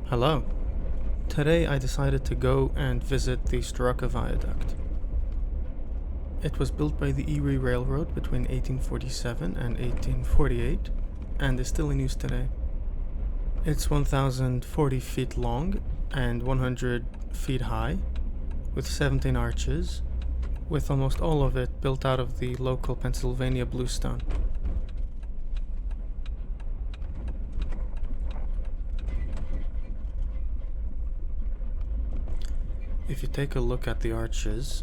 Hello. Today I decided to go and visit the Starrucca Viaduct. It was built by the Erie Railroad between 1847 and 1848 and is still in use today. It's 1,040 feet long and 100 feet high, with 17 arches, with almost all of it built out of the local Pennsylvania bluestone. If you take a look at the arches,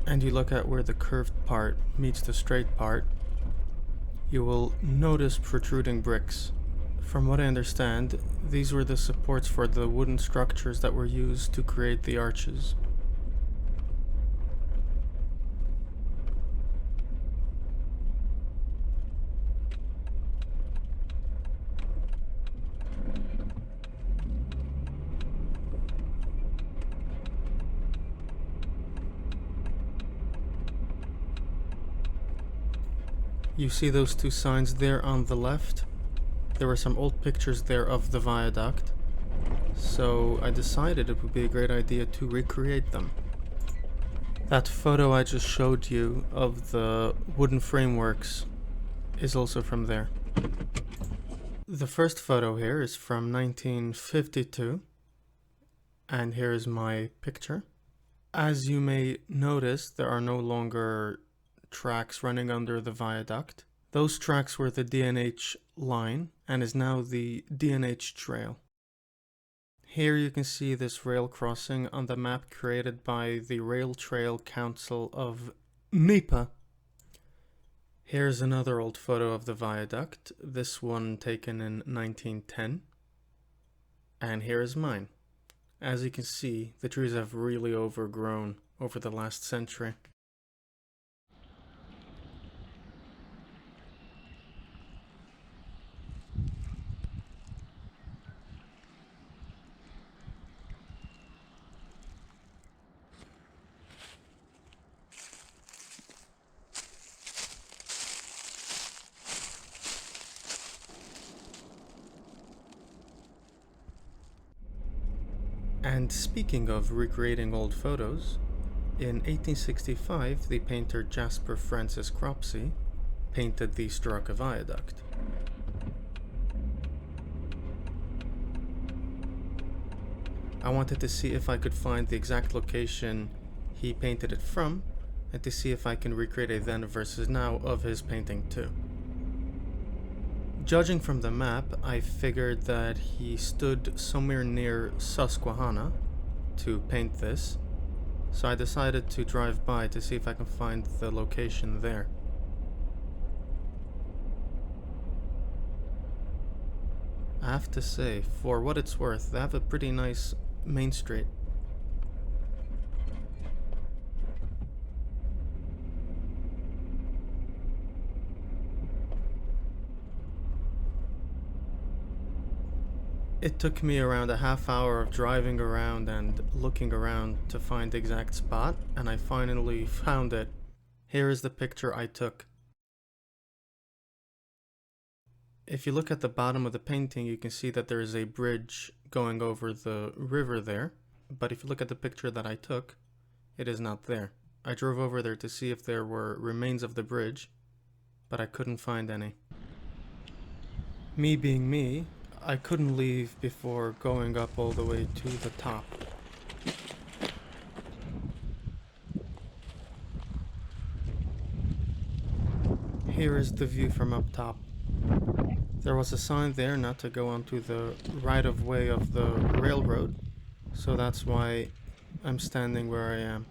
and you look at where the curved part meets the straight part, you will notice protruding bricks. From what I understand, these were the supports for the wooden structures that were used to create the arches. You see those two signs there on the left? There were some old pictures there of the viaduct, so I decided it would be a great idea to recreate them. That photo I just showed you of the wooden frameworks is also from there. The first photo here is from 1952, and here is my picture. As you may notice, there are no longer tracks running under the viaduct. Those tracks were the D&H line and is now the D&H trail. Here you can see this rail crossing on the map created by the Rail Trail Council of NEPA. Here's another old photo of the viaduct, this one taken in 1910. And here is mine. As you can see, the trees have really overgrown over the last century. And speaking of recreating old photos, in 1865 the painter Jasper Francis Cropsey painted the Starrucca Viaduct. I wanted to see if I could find the exact location he painted it from, and to see if I can recreate a then versus now of his painting too. Judging from the map, I figured that he stood somewhere near Susquehanna to paint this, so I decided to drive by to see if I can find the location there. I have to say, for what it's worth, they have a pretty nice main street. It took me around a half hour of driving around and looking around to find the exact spot, and I finally found it. Here is the picture I took. If you look at the bottom of the painting, you can see that there is a bridge going over the river there, but if you look at the picture that I took, it is not there. I drove over there to see if there were remains of the bridge, but I couldn't find any. Me being me, I couldn't leave before going up all the way to the top. Here is the view from up top. There was a sign there not to go onto the right-of-way of the railroad, so that's why I'm standing where I am.